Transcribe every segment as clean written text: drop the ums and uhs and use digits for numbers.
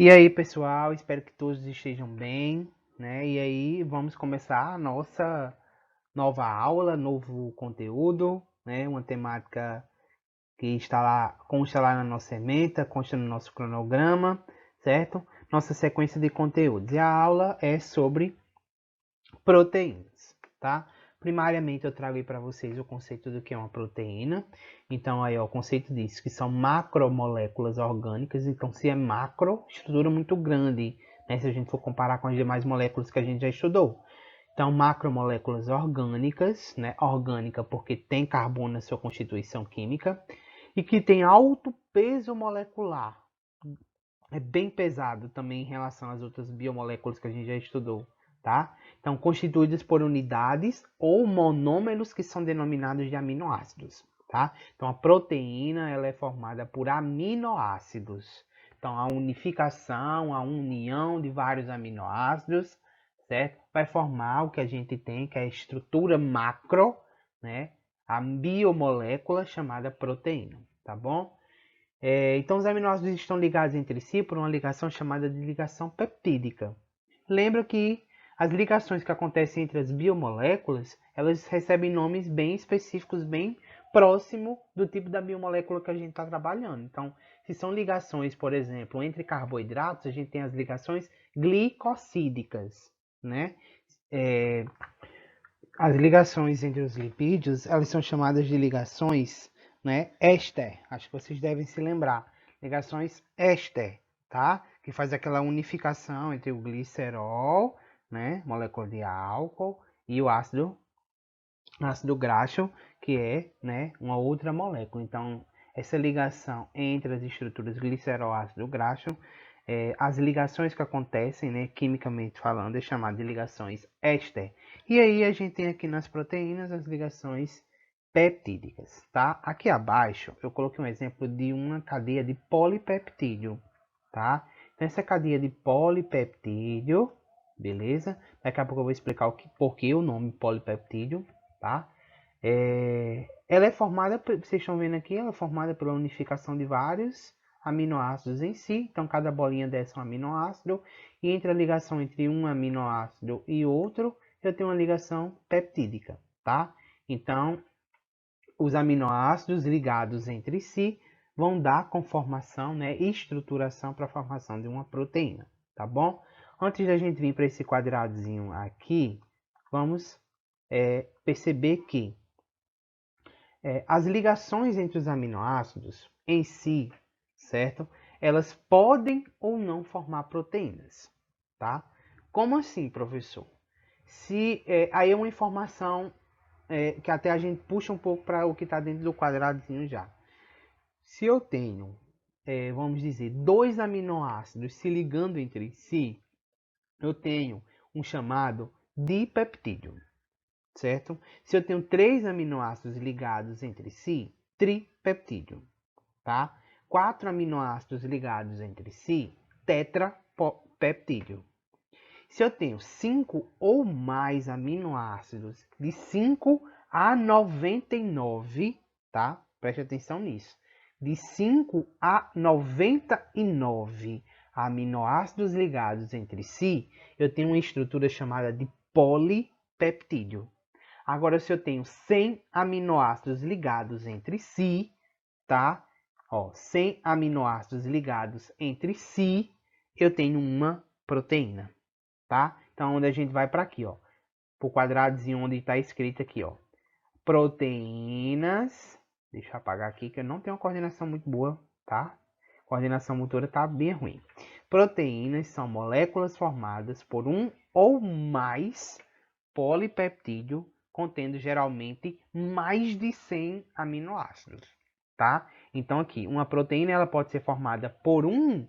E aí, pessoal, espero que todos estejam bem, né? E aí, vamos começar a nossa nova aula, novo conteúdo, né? Uma temática que consta lá na nossa ementa, consta no nosso cronograma, certo? Nossa sequência de conteúdos. E a aula é sobre proteínas, tá? Primariamente eu trago aí para vocês o conceito do que é uma proteína. Então aí ó, o conceito diz que são macromoléculas orgânicas. Então se é macro, estrutura muito grande, né? Se a gente for comparar com as demais moléculas que a gente já estudou. Então macromoléculas orgânicas, né? Orgânica porque tem carbono na sua constituição química e que tem alto peso molecular. É bem pesado também em relação às outras biomoléculas que a gente já estudou, tá? Então, constituídas por unidades ou monômeros que são denominados de aminoácidos, tá? Então, a proteína ela é formada por aminoácidos. Então, a unificação, a união de vários aminoácidos, certo? Vai formar o que a gente tem, que é a estrutura macro, né? A biomolécula chamada proteína, tá bom? Então, os aminoácidos estão ligados entre si por uma ligação chamada de ligação peptídica. Lembra que as ligações que acontecem entre as biomoléculas, elas recebem nomes bem específicos, bem próximo do tipo da biomolécula que a gente está trabalhando. Então, se são ligações, por exemplo, entre carboidratos, a gente tem as ligações glicosídicas, né? É, as ligações entre os lipídios, elas são chamadas de ligações, né, éster. Acho que vocês devem se lembrar. Ligações éster, tá? Que faz aquela unificação entre o glicerol, né, molécula de álcool, e o ácido graxo, que é, né, uma outra molécula. Então, essa ligação entre as estruturas glicerol e ácido graxo, as ligações que acontecem, né, quimicamente falando, é chamada de ligações éster. E aí a gente tem aqui nas proteínas as ligações peptídicas, tá? Aqui abaixo eu coloquei um exemplo de uma cadeia de polipeptídeo, tá? Então essa cadeia de polipeptídeo, beleza? Daqui a pouco eu vou explicar por que o nome polipeptídeo, tá? Ela é formada, vocês estão vendo aqui, ela é formada pela unificação de vários aminoácidos em si. Então, cada bolinha dessa é um aminoácido. E entre a ligação entre um aminoácido e outro, eu tenho uma ligação peptídica, tá? Então, os aminoácidos ligados entre si vão dar conformação, né, estruturação para a formação de uma proteína, tá bom? Antes da gente vir para esse quadradinho aqui, vamos perceber que as ligações entre os aminoácidos em si, certo? Elas podem ou não formar proteínas, tá? Como assim, professor? Aí é uma informação que até a gente puxa um pouco para o que está dentro do quadradinho já. Se eu tenho, vamos dizer, dois aminoácidos se ligando entre si, eu tenho um chamado dipeptídeo, certo? Se eu tenho três aminoácidos ligados entre si, tripeptídeo, tá? Quatro aminoácidos ligados entre si, tetrapeptídeo. Se eu tenho 5 ou mais aminoácidos de 5 a 99, tá? Preste atenção nisso. De 5 a 99 aminoácidos ligados entre si, eu tenho uma estrutura chamada de polipeptídeo. Agora, se eu tenho 100 aminoácidos ligados entre si, tá? Ó, 100 aminoácidos ligados entre si, eu tenho uma proteína, tá? Então, onde a gente vai para aqui, ó, pro quadradozinho onde está escrito aqui, ó, proteínas. Deixa eu apagar aqui que eu não tenho uma coordenação muito boa, tá? Coordenação motora tá bem ruim. Proteínas são moléculas formadas por um ou mais polipeptídeo contendo geralmente mais de 100 aminoácidos, tá? Então aqui, uma proteína ela pode ser formada por um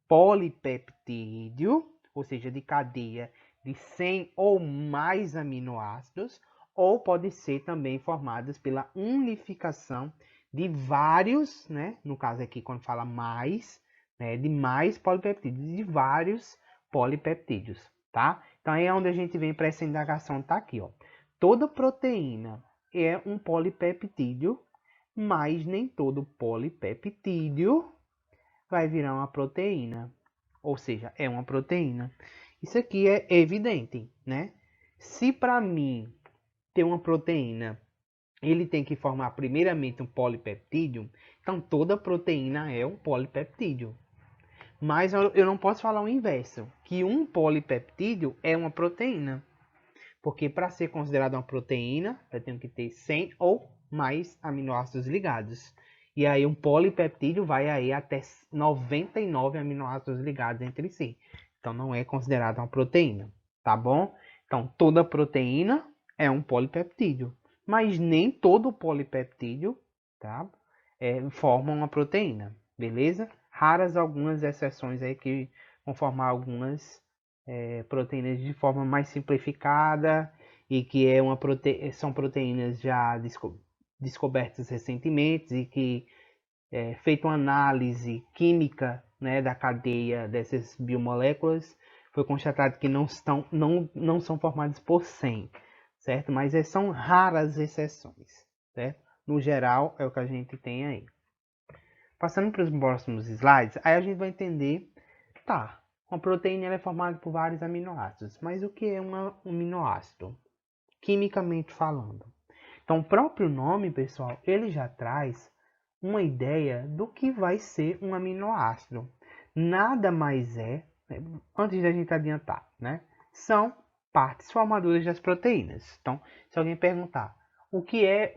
polipeptídeo, ou seja, de cadeia de 100 ou mais aminoácidos, ou pode ser também formadas pela unificação de vários, né? No caso aqui, quando fala mais, né? De mais polipeptídeos, de vários polipeptídeos, tá? Então aí é onde a gente vem para essa indagação, tá aqui, ó. Toda proteína é um polipeptídeo, mas nem todo polipeptídeo vai virar uma proteína. ou seja, é uma proteína. Isso aqui é evidente, né? Se para mim ter uma proteína, ele tem que formar primeiramente um polipeptídeo, então toda proteína é um polipeptídeo. Mas eu não posso falar o inverso, que um polipeptídeo é uma proteína. Porque para ser considerada uma proteína, eu tenho que ter 100 ou mais aminoácidos ligados. E aí um polipeptídeo vai aí até 99 aminoácidos ligados entre si. Então não é considerada uma proteína, tá bom? Então toda proteína é um polipeptídeo, mas nem todo polipeptídeo, tá? Forma uma proteína, beleza? Raras algumas exceções aí que vão formar algumas proteínas de forma mais simplificada e que são proteínas já descobertas recentemente e que, feita uma análise química, né, da cadeia dessas biomoléculas, foi constatado que não são formadas por 100, certo? Mas são raras exceções, certo? No geral, é o que a gente tem aí. Passando para os próximos slides, aí a gente vai entender, tá, uma proteína é formada por vários aminoácidos, mas o que é um aminoácido? Quimicamente falando. Então, o próprio nome, pessoal, ele já traz uma ideia do que vai ser um aminoácido. Nada mais antes da gente adiantar, né? São partes formadoras das proteínas. Então, se alguém perguntar, o que é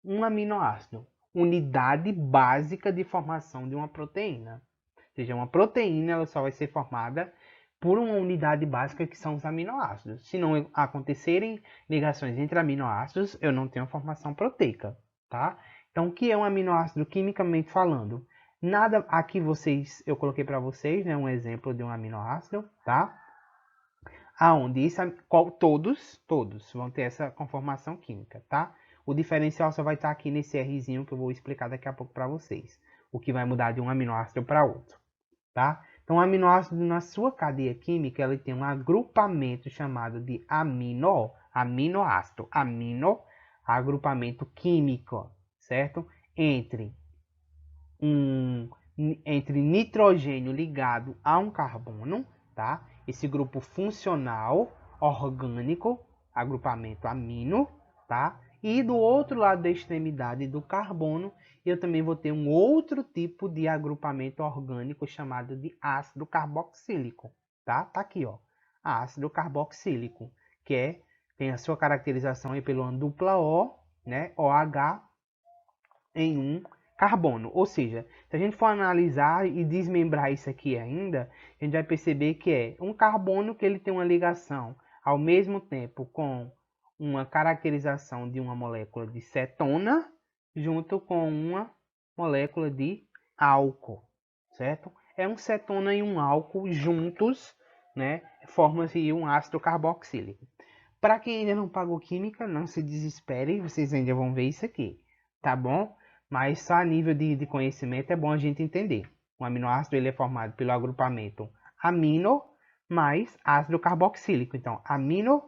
um aminoácido? Unidade básica de formação de uma proteína. Ou seja, uma proteína ela só vai ser formada por uma unidade básica que são os aminoácidos. Se não acontecerem ligações entre aminoácidos, eu não tenho formação proteica, tá? Então, o que é um aminoácido quimicamente falando? Nada aqui eu coloquei para vocês, né, um exemplo de um aminoácido, tá? Aonde todos vão ter essa conformação química, tá? O diferencial só vai estar aqui nesse Rzinho que eu vou explicar daqui a pouco para vocês. O que vai mudar de um aminoácido para outro, tá? Então, o aminoácido, na sua cadeia química, ele tem um agrupamento chamado de aminoácido. Agrupamento químico, certo? Entre nitrogênio ligado a um carbono, tá? Esse grupo funcional, orgânico, agrupamento amino, tá? E do outro lado da extremidade do carbono, eu também vou ter um outro tipo de agrupamento orgânico chamado de ácido carboxílico, tá? Tá aqui, ó, ácido carboxílico, que tem a sua caracterização aí pelo dupla O, né, OH em um carbono. Ou seja, se a gente for analisar e desmembrar isso aqui ainda, a gente vai perceber que é um carbono que ele tem uma ligação ao mesmo tempo com uma caracterização de uma molécula de cetona junto com uma molécula de álcool, certo? É um cetona e um álcool juntos, né? Forma-se um ácido carboxílico. Para quem ainda não pagou química, não se desespere, vocês ainda vão ver isso aqui, tá bom? Mas só a nível de conhecimento é bom a gente entender. O aminoácido ele é formado pelo agrupamento amino mais ácido carboxílico. Então, amino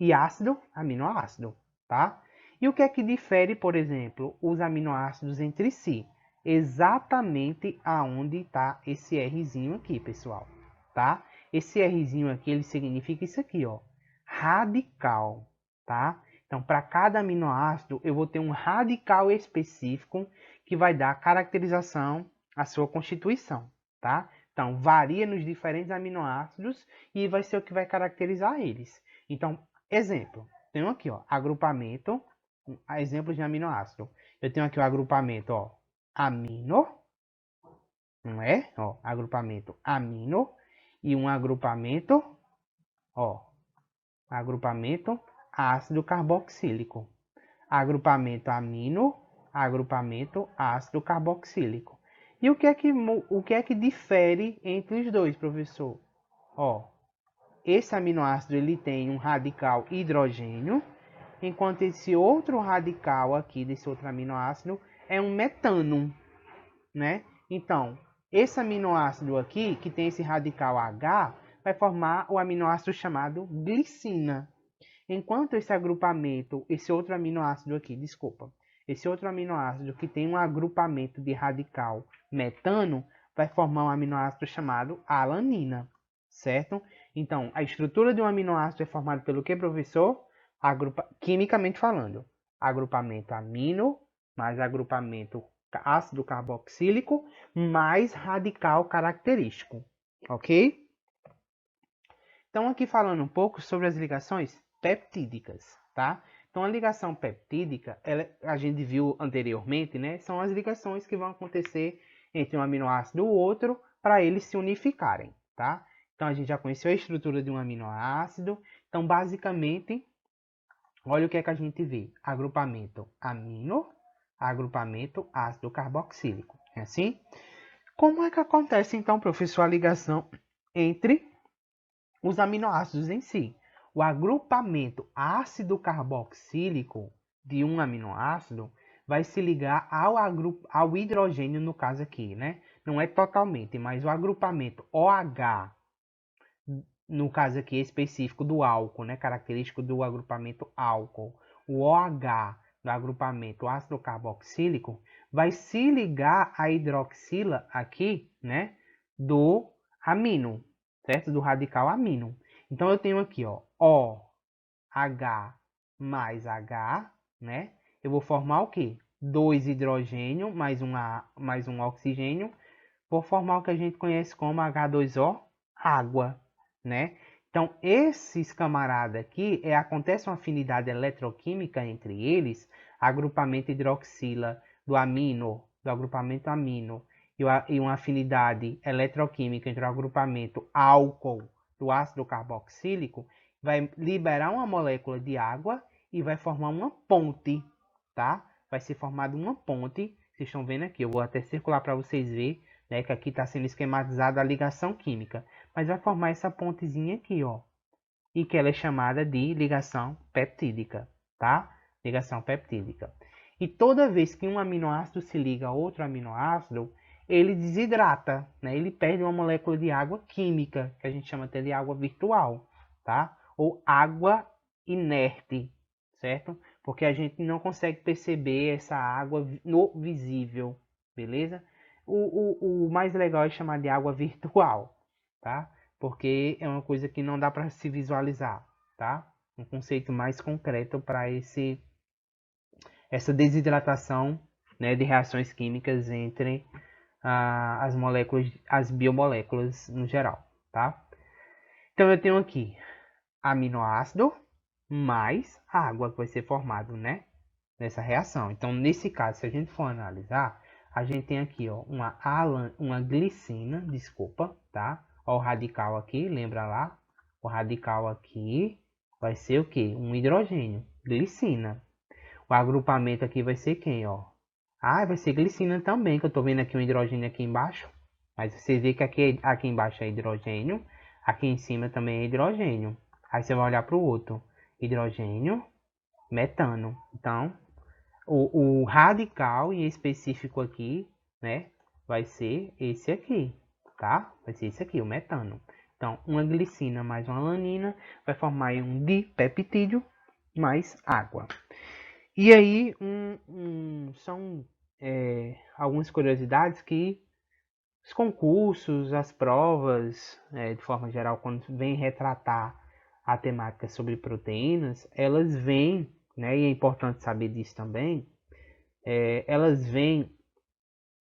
e ácido, aminoácido, tá? E o que é que difere, por exemplo, os aminoácidos entre si? Exatamente aonde está esse Rzinho aqui, pessoal, tá? Esse Rzinho aqui, ele significa isso aqui, ó, radical, tá? Então, para cada aminoácido, eu vou ter um radical específico que vai dar caracterização à sua constituição, tá? Então, varia nos diferentes aminoácidos e vai ser o que vai caracterizar eles. Então, exemplo, tenho aqui, ó, agrupamento, exemplos de aminoácido. Eu tenho aqui o agrupamento, ó, amino, não é? Ó, agrupamento amino e um agrupamento, ó, agrupamento ácido carboxílico. Agrupamento amino, agrupamento ácido carboxílico. E o que é que difere entre os dois, professor? Ó, esse aminoácido ele tem um radical hidrogênio, enquanto esse outro radical aqui desse outro aminoácido é um metano, né? Então, esse aminoácido aqui, que tem esse radical H, vai formar o aminoácido chamado glicina. Enquanto esse agrupamento, esse outro aminoácido aqui, desculpa, esse outro aminoácido que tem um agrupamento de radical metano, vai formar um aminoácido chamado alanina, certo? Então, a estrutura de um aminoácido é formada pelo que, professor? Quimicamente falando, agrupamento amino mais agrupamento ácido carboxílico mais radical característico, ok? Então, aqui falando um pouco sobre as ligações peptídicas, tá? Então, a ligação peptídica, a gente viu anteriormente, né? São as ligações que vão acontecer entre um aminoácido e o outro para eles se unificarem, tá? Então, a gente já conheceu a estrutura de um aminoácido. Então, basicamente, olha o que é que a gente vê. Agrupamento amino, agrupamento ácido carboxílico. É assim? Como é que acontece, então, professor, a ligação entre os aminoácidos em si? O agrupamento ácido carboxílico de um aminoácido vai se ligar ao hidrogênio, no caso aqui, né? Não é totalmente, mas o agrupamento OH, no caso aqui específico do álcool, né? Característico do agrupamento álcool, o OH do agrupamento ácido carboxílico vai se ligar à hidroxila aqui, né? Do amino, certo? Do radical amino. Então eu tenho aqui, ó, OH mais H, né? Eu vou formar o quê? 2 hidrogênio mais um oxigênio. Vou formar o que a gente conhece como H2O, água, né? Então, esses camaradas aqui, acontece uma afinidade eletroquímica entre eles, agrupamento hidroxila do amino, do agrupamento amino, e uma afinidade eletroquímica entre o agrupamento álcool do ácido carboxílico, vai liberar uma molécula de água e vai formar uma ponte, tá? Vai ser formada uma ponte, vocês estão vendo aqui, eu vou até circular para vocês verem, né, que aqui está sendo esquematizada a ligação química, mas vai formar essa pontezinha aqui, ó, e que ela é chamada de ligação peptídica, tá? Ligação peptídica. E toda vez que um aminoácido se liga a outro aminoácido, ele desidrata, né? Ele perde uma molécula de água química, que a gente chama até de água virtual, tá? Ou água inerte, certo? Porque a gente não consegue perceber essa água no visível, beleza? O mais legal é chamar de água virtual, tá? Porque é uma coisa que não dá para se visualizar, tá? Um conceito mais concreto para essa desidratação, né, de reações químicas entre as moléculas, as biomoléculas no geral, tá? Então eu tenho aqui aminoácido mais água que vai ser formado, né, nessa reação. Então nesse caso, se a gente for analisar, a gente tem aqui, ó, uma glicina, desculpa, tá? Ó, o radical aqui, lembra lá? O radical aqui vai ser o quê? Um hidrogênio, glicina. O agrupamento aqui vai ser quem, ó? Ah, vai ser glicina também, que eu tô vendo aqui um hidrogênio aqui embaixo. Mas você vê que aqui embaixo é hidrogênio, aqui em cima também é hidrogênio. Aí você vai olhar para o outro, hidrogênio, metano. Então, o radical em específico aqui, né, vai ser esse aqui, tá? Vai ser esse aqui, o metano. Então, uma glicina mais uma alanina vai formar um dipeptídeo mais água. E aí, são algumas curiosidades que os concursos, as provas, de forma geral, quando vem retratar a temática sobre proteínas, elas vêm, né, e é importante saber disso também, elas vêm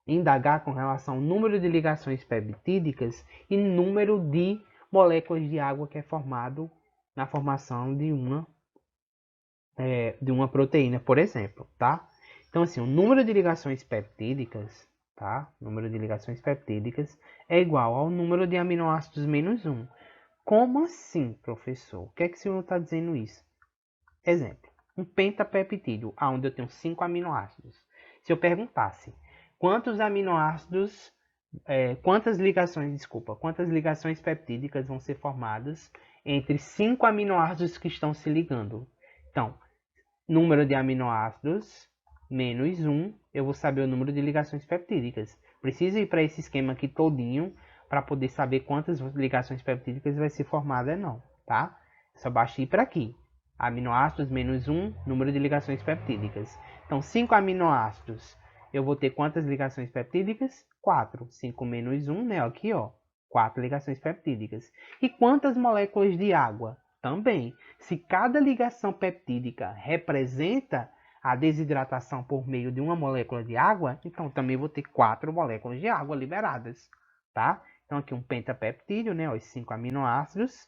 indagar com relação ao número de ligações peptídicas e número de moléculas de água que é formado na formação de uma proteína, por exemplo, tá? Então, assim, o número de ligações peptídicas, tá? O número de ligações peptídicas é igual ao número de aminoácidos menos 1. Como assim, professor? O que é que o senhor está dizendo isso? Exemplo, um pentapeptídeo, onde eu tenho 5 aminoácidos. Se eu perguntasse quantos aminoácidos, quantas ligações peptídicas vão ser formadas entre 5 aminoácidos que estão se ligando? Então, número de aminoácidos menos 1, eu vou saber o número de ligações peptídicas. Preciso ir para esse esquema aqui todinho para poder saber quantas ligações peptídicas vai ser formada não, tá? Só basta ir para aqui. Aminoácidos menos 1, número de ligações peptídicas. Então, 5 aminoácidos, eu vou ter quantas ligações peptídicas? 4. 5 menos 1, né? Aqui, ó. 4 ligações peptídicas. E quantas moléculas de água? Também. Se cada ligação peptídica representa a desidratação por meio de uma molécula de água, então também vou ter 4 moléculas de água liberadas, tá? Então aqui um pentapeptídeo, né? Os 5 aminoácidos,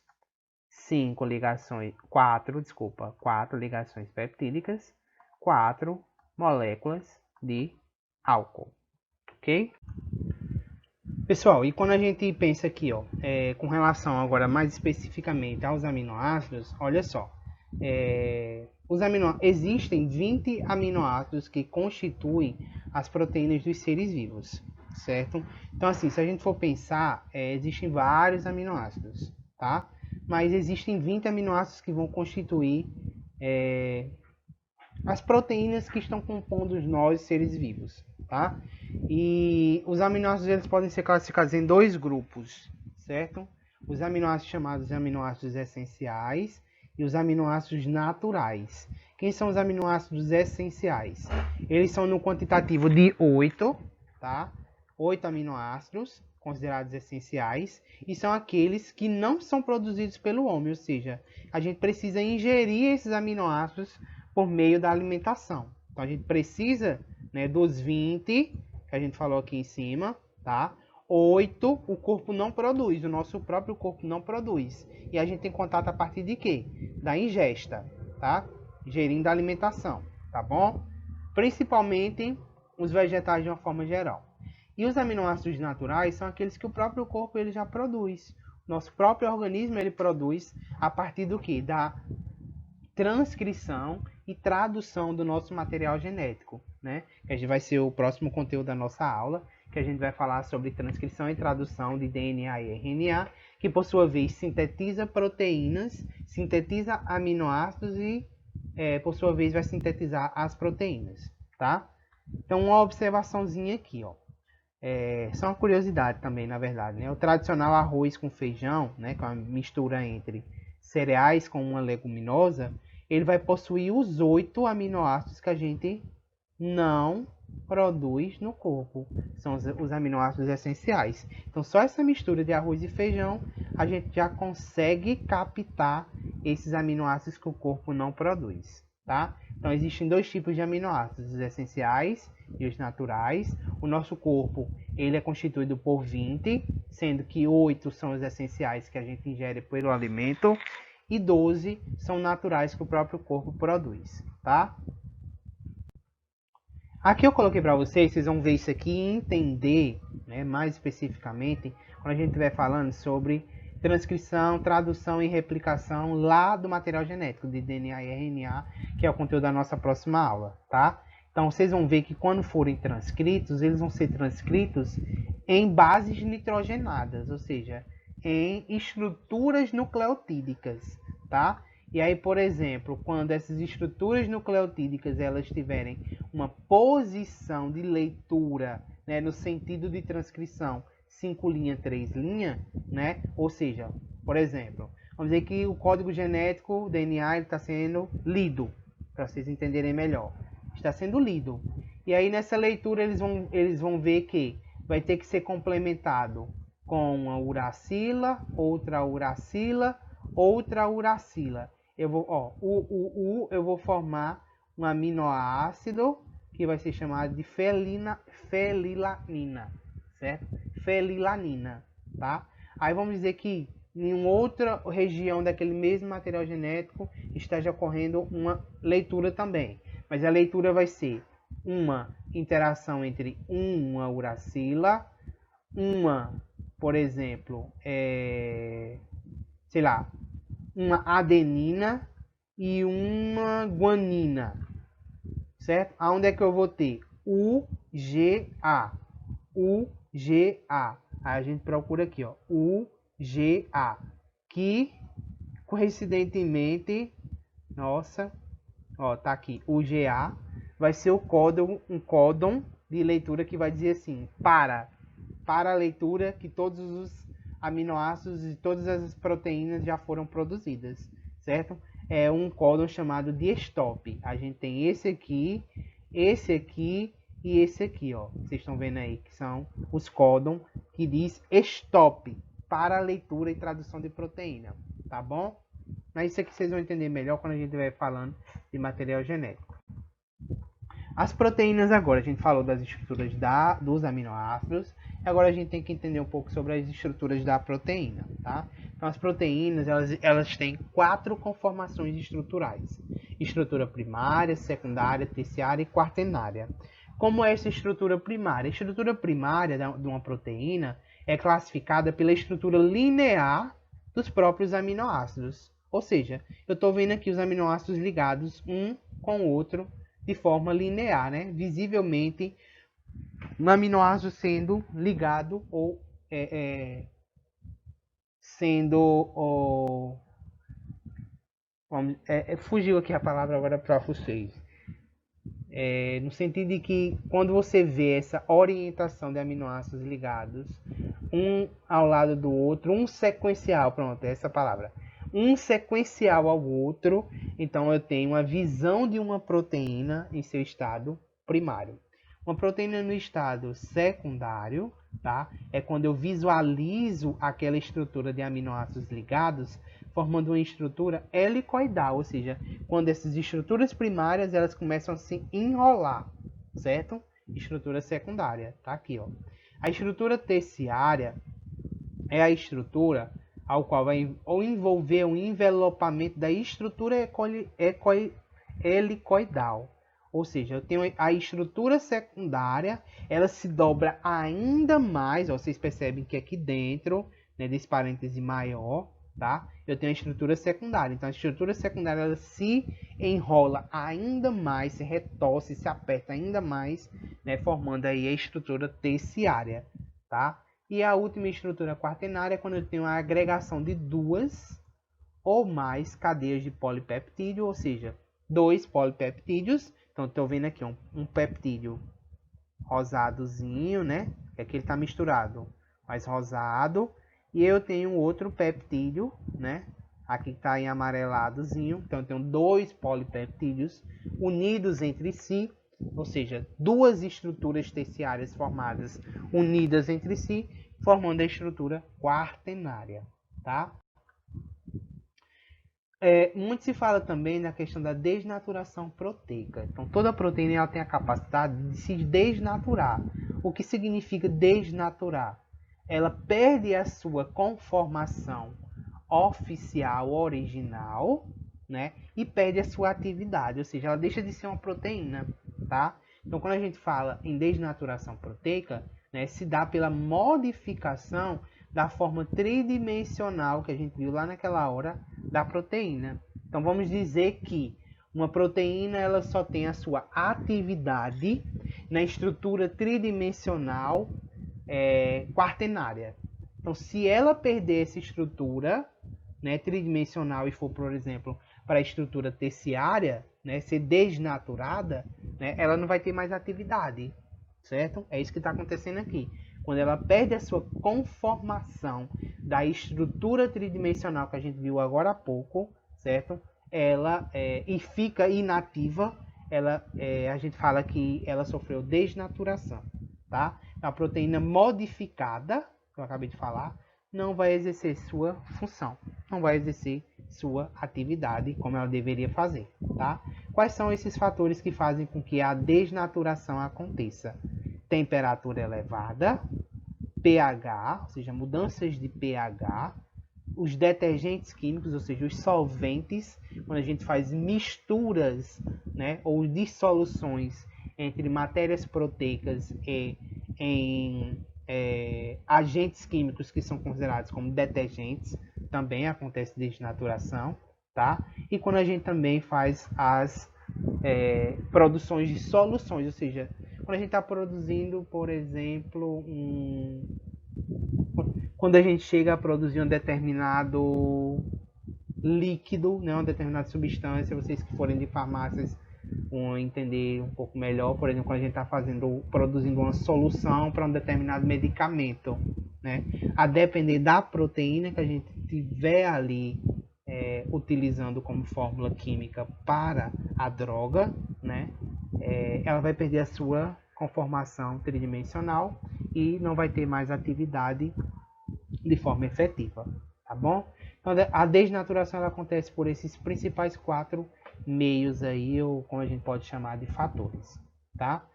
4 ligações peptídicas, 4 moléculas de álcool, ok? Pessoal, e quando a gente pensa aqui, ó, com relação agora mais especificamente aos aminoácidos, olha só, existem 20 aminoácidos que constituem as proteínas dos seres vivos, certo? Então, assim, se a gente for pensar, existem vários aminoácidos, tá? Mas existem 20 aminoácidos que vão constituir as proteínas que estão compondo nós, seres vivos, tá? E os aminoácidos eles podem ser classificados em dois grupos, certo? Os aminoácidos chamados aminoácidos essenciais e os aminoácidos naturais. Quem são os aminoácidos essenciais? Eles são no quantitativo de 8, tá? 8 aminoácidos considerados essenciais e são aqueles que não são produzidos pelo homem, ou seja, a gente precisa ingerir esses aminoácidos por meio da alimentação. Então a gente precisa, né, dos 20 que a gente falou aqui em cima, tá? 8 o corpo não produz, o nosso próprio corpo não produz. E a gente tem contato a partir de quê? Da ingesta, tá? Ingerindo a alimentação, tá bom? Principalmente os vegetais de uma forma geral. E os aminoácidos naturais são aqueles que o próprio corpo ele já produz. Nosso próprio organismo ele produz a partir do quê? Da transcrição e tradução do nosso material genético, né? Que vai ser o próximo conteúdo da nossa aula, que a gente vai falar sobre transcrição e tradução de DNA e RNA, que por sua vez sintetiza proteínas, sintetiza aminoácidos e por sua vez vai sintetizar as proteínas, tá? Então uma observaçãozinha aqui, ó. Só uma curiosidade também, na verdade, né? O tradicional arroz com feijão, né, com a mistura entre cereais com uma leguminosa, ele vai possuir os 8 aminoácidos que a gente não produz no corpo. São os aminoácidos essenciais. Então, só essa mistura de arroz e feijão, a gente já consegue captar esses aminoácidos que o corpo não produz, tá? Então, existem dois tipos de aminoácidos, os essenciais e os naturais. O nosso corpo, ele é constituído por 20, sendo que 8 são os essenciais que a gente ingere pelo alimento e 12 são naturais que o próprio corpo produz, tá? Aqui eu coloquei para vocês vão ver isso aqui e entender, né, mais especificamente quando a gente estiver falando sobre transcrição, tradução e replicação lá do material genético de DNA e RNA, que é o conteúdo da nossa próxima aula, tá? Então vocês vão ver que quando forem transcritos, eles vão ser transcritos em bases nitrogenadas, ou seja, em estruturas nucleotídicas, tá? E aí, por exemplo, quando essas estruturas nucleotídicas elas tiverem uma posição de leitura, né, no sentido de transcrição 5' 3', né? Ou seja, por exemplo, vamos dizer que o código genético, o DNA, está sendo lido, para vocês entenderem melhor. Está sendo lido. E aí nessa leitura eles vão ver que vai ter que ser complementado com uma uracila, outra uracila, outra uracila. Eu vou formar um aminoácido que vai ser chamado de fenilalanina, certo? Fenilalanina, tá? Aí vamos dizer que em outra região daquele mesmo material genético esteja ocorrendo uma leitura também. Mas a leitura vai ser uma interação entre uma uracila, por exemplo, sei lá, uma adenina e uma guanina, certo? Aonde é que eu vou ter? UGA. UGA. Aí a gente procura aqui, ó, UGA, que coincidentemente, nossa, ó, tá aqui, UGA vai ser o códon, um códon de leitura que vai dizer assim, para a leitura que todos os aminoácidos e todas as proteínas já foram produzidas, certo? É um códon chamado de stop. A gente tem esse aqui e esse aqui, ó, vocês estão vendo aí, que são os códons que diz stop para a leitura e tradução de proteína, tá bom? Mas isso aqui vocês vão entender melhor quando a gente estiver falando de material genético. As proteínas agora, a gente falou das estruturas dos aminoácidos, e agora a gente tem que entender um pouco sobre as estruturas da proteína, tá? Então as proteínas, elas têm 4 conformações estruturais. Estrutura primária, secundária, terciária e quaternária. Como é essa estrutura primária? A estrutura primária de uma proteína é classificada pela estrutura linear dos próprios aminoácidos. Ou seja, eu estou vendo aqui os aminoácidos ligados um com o outro de forma linear, né? Visivelmente, um aminoácido sendo ligado ou sendo... fugiu aqui a palavra agora para vocês. No sentido de que quando você vê essa orientação de aminoácidos ligados, um ao lado do outro, um sequencial, pronto, é essa palavra. Um sequencial ao outro, então eu tenho uma visão de uma proteína em seu estado primário. Uma proteína no estado secundário, tá? É quando eu visualizo aquela estrutura de aminoácidos ligados, formando uma estrutura helicoidal, ou seja, quando essas estruturas primárias elas começam a se enrolar, certo? Estrutura secundária, tá aqui, ó. A estrutura terciária é a estrutura ao qual vai ou envolver um envelopamento da estrutura helicoidal. Ou seja, eu tenho a estrutura secundária, ela se dobra ainda mais, ó, vocês percebem que aqui dentro, né, desse parêntese maior, tá? Eu tenho a estrutura secundária. Então a estrutura secundária ela se enrola ainda mais, se retorce, se aperta ainda mais, né, formando aí a estrutura terciária, tá? E a última estrutura quaternária é quando eu tenho a agregação de 2 ou mais cadeias de polipeptídeo, ou seja, 2 polipeptídeos. Então, estou vendo aqui um peptídeo rosadozinho, né? Que aqui ele está misturado, mais rosado. E eu tenho outro peptídeo, né? Aqui está em amareladozinho. Então, eu tenho 2 polipeptídeos unidos entre si. Ou seja, 2 estruturas terciárias formadas unidas entre si, formando a estrutura quaternária, tá? Muito se fala também na questão da desnaturação proteica. Então, toda proteína ela tem a capacidade de se desnaturar. O que significa desnaturar? Ela perde a sua conformação oficial, original, né? E perde a sua atividade, ou seja, ela deixa de ser uma proteína, tá? Então, quando a gente fala em desnaturação proteica, né, se dá pela modificação da forma tridimensional que a gente viu lá naquela hora da proteína. Então, vamos dizer que uma proteína ela só tem a sua atividade na estrutura tridimensional quaternária. Então, se ela perder essa estrutura, né, tridimensional e for, por exemplo, para a estrutura terciária, né, ser desnaturada, né, ela não vai ter mais atividade, certo? É isso que está acontecendo aqui. Quando ela perde a sua conformação da estrutura tridimensional que a gente viu agora há pouco, certo? Ela e fica inativa, a gente fala que ela sofreu desnaturação, tá? A proteína modificada, que eu acabei de falar, não vai exercer sua função, não vai exercer sua atividade como ela deveria fazer, tá? Quais são esses fatores que fazem com que a desnaturação aconteça? Temperatura elevada, pH, ou seja, mudanças de pH, os detergentes químicos, ou seja, os solventes, quando a gente faz misturas, né, ou dissoluções entre matérias proteicas e em agentes químicos que são considerados como detergentes, também acontece desnaturação, tá? E quando a gente também faz as produções de soluções, ou seja, quando a gente está produzindo, por exemplo, quando a gente chega a produzir um determinado líquido, né, uma determinada substância, vocês que forem de farmácias vão entender um pouco melhor. Por exemplo, quando a gente está produzindo uma solução para um determinado medicamento, né, a depender da proteína que a gente tiver ali utilizando como fórmula química para a droga, né, ela vai perder a sua conformação tridimensional e não vai ter mais atividade de forma efetiva, tá bom? Então, a desnaturação ela acontece por esses principais 4 meios aí, ou como a gente pode chamar de fatores, tá?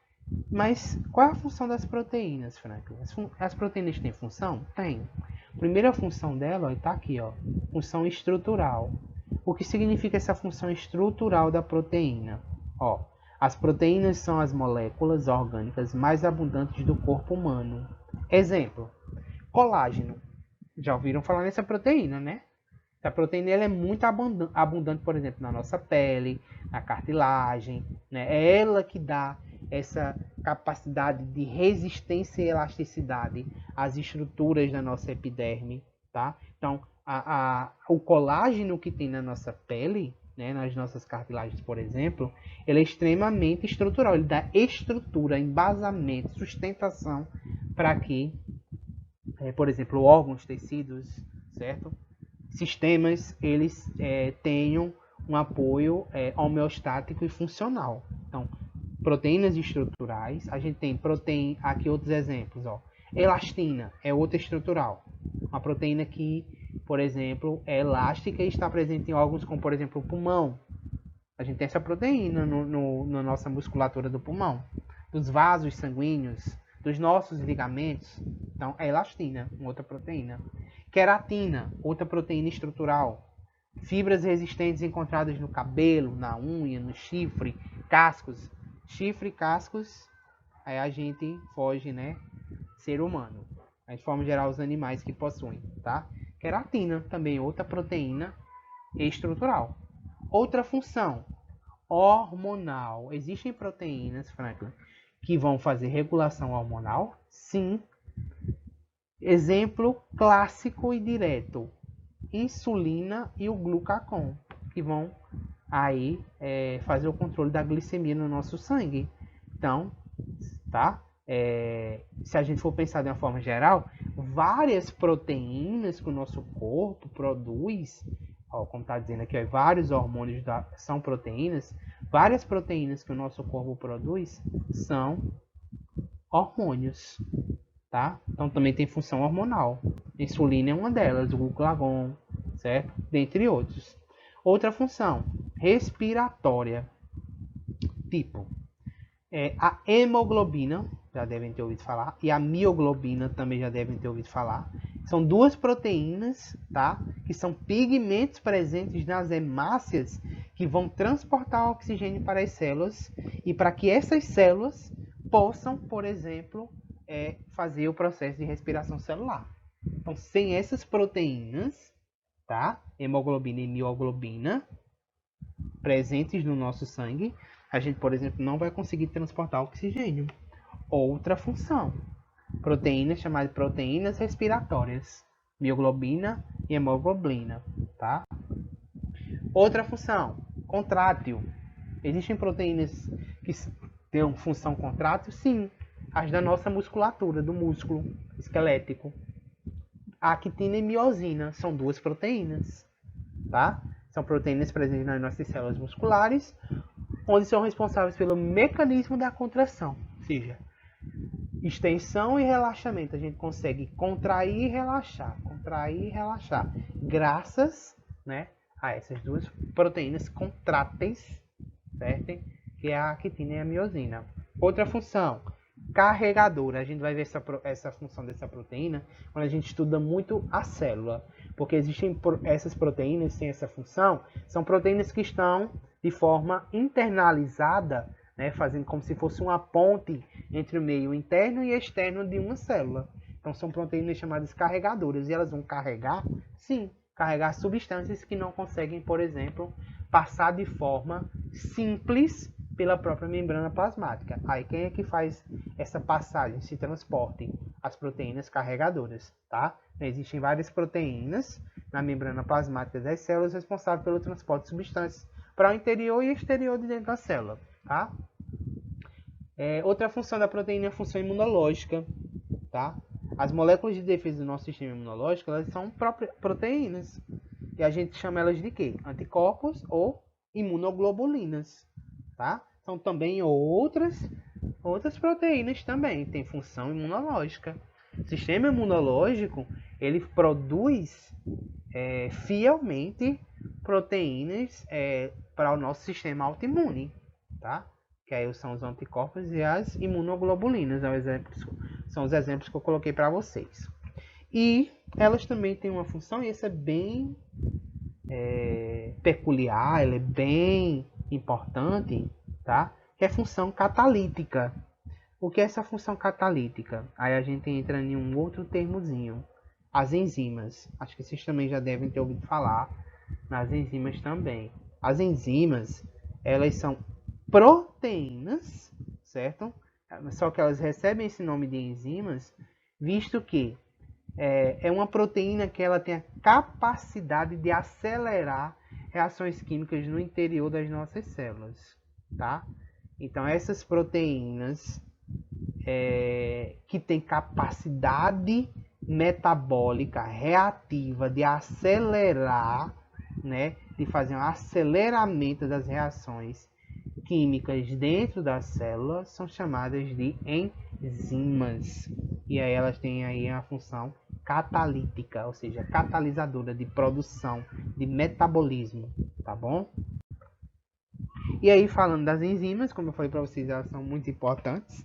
Mas qual é a função das proteínas, Franklin? As proteínas têm função? Tem. A primeira função dela está aqui, ó, função estrutural. O que significa essa função estrutural da proteína? Ó, as proteínas são as moléculas orgânicas mais abundantes do corpo humano. Exemplo, colágeno. Já ouviram falar nessa proteína, né? A proteína ela é muito abundante, por exemplo, na nossa pele, na cartilagem, né? É ela que dá essa capacidade de resistência e elasticidade às estruturas da nossa epiderme, tá? Então, o colágeno que tem na nossa pele, né, nas nossas cartilagens, por exemplo, ele é extremamente estrutural. Ele dá estrutura, embasamento, sustentação para que, por exemplo, órgãos, tecidos, certo? Sistemas, eles tenham um apoio homeostático e funcional. Então, proteínas estruturais, a gente tem proteína, aqui outros exemplos, ó. Elastina é outra estrutural. Uma proteína que, por exemplo, é elástica e está presente em órgãos como, por exemplo, o pulmão. A gente tem essa proteína na nossa musculatura do pulmão, dos vasos sanguíneos, dos nossos ligamentos. Então, é elastina, uma outra proteína. Queratina, outra proteína estrutural. Fibras resistentes encontradas no cabelo, na unha, no chifre, cascos. Chifre e cascos, aí a gente foge, né? Ser humano. Mas, de forma geral, os animais que possuem, tá? Queratina, também outra proteína estrutural. Outra função, hormonal. Existem proteínas, Franklin, que vão fazer regulação hormonal? Sim. Exemplo clássico e direto, insulina e o glucagon, que vão aí fazer o controle da glicemia no nosso sangue. Então, tá? Se a gente for pensar de uma forma geral, várias proteínas que o nosso corpo produz, ó, como está dizendo aqui, ó, vários hormônios são proteínas, várias proteínas que o nosso corpo produz são hormônios. Tá? Então também tem função hormonal. Insulina é uma delas, o glucagon, certo? Dentre outros. Outra função, respiratória. Tipo, a hemoglobina, já devem ter ouvido falar, e a mioglobina também já devem ter ouvido falar. São duas proteínas, tá? Que são pigmentos presentes nas hemácias que vão transportar o oxigênio para as células e para que essas células possam, por exemplo, fazer o processo de respiração celular. Então, sem essas proteínas, tá? Hemoglobina e mioglobina, presentes no nosso sangue, a gente, por exemplo, não vai conseguir transportar oxigênio. Outra função, proteínas chamadas de proteínas respiratórias, mioglobina e hemoglobina, tá? Outra função, contrátil. Existem proteínas que têm função contrátil? Sim. As da nossa musculatura, do músculo esquelético. A actina e miosina são duas proteínas, tá? São proteínas presentes nas nossas células musculares, onde são responsáveis pelo mecanismo da contração, ou seja, extensão e relaxamento. A gente consegue contrair e relaxar, graças, né, a essas duas proteínas contráteis, certo? Que é a actina e a miosina. Outra função, carregadora. A gente vai ver essa função dessa proteína quando a gente estuda muito a célula, porque existem essas proteínas sem essa função, são proteínas que estão de forma internalizada, né, fazendo como se fosse uma ponte entre o meio interno e externo de uma célula. Então são proteínas chamadas carregadoras e elas vão carregar, sim, carregar substâncias que não conseguem, por exemplo, passar de forma simples pela própria membrana plasmática. Aí quem é que faz essa passagem, esse transporte? As proteínas carregadoras, tá? Então, existem várias proteínas na membrana plasmática das células responsáveis pelo transporte de substâncias para o interior e exterior de dentro da célula, tá? Outra função da proteína é a função imunológica, tá? As moléculas de defesa do nosso sistema imunológico, elas são proteínas. E a gente chama elas de quê? Anticorpos ou imunoglobulinas, tá? São também outras Outras proteínas também têm função imunológica. O sistema imunológico, ele produz fielmente proteínas para o nosso sistema autoimune, tá? Que aí são os anticorpos e as imunoglobulinas, são os exemplos que eu coloquei para vocês. E elas também têm uma função, e essa é bem peculiar, ela é bem importante, tá? Que é a função catalítica. O que é essa função catalítica? Aí a gente entra em um outro termozinho. As enzimas. Acho que vocês também já devem ter ouvido falar nas enzimas também. As enzimas, elas são proteínas, certo? Só que elas recebem esse nome de enzimas, visto que é uma proteína que ela tem a capacidade de acelerar reações químicas no interior das nossas células, tá? Então essas proteínas que têm capacidade metabólica reativa de acelerar, né, de fazer um aceleramento das reações químicas dentro das células, são chamadas de enzimas. E aí elas têm aí a função catalítica, ou seja, catalisadora de produção, de metabolismo, tá bom? E aí, falando das enzimas, como eu falei para vocês, elas são muito importantes,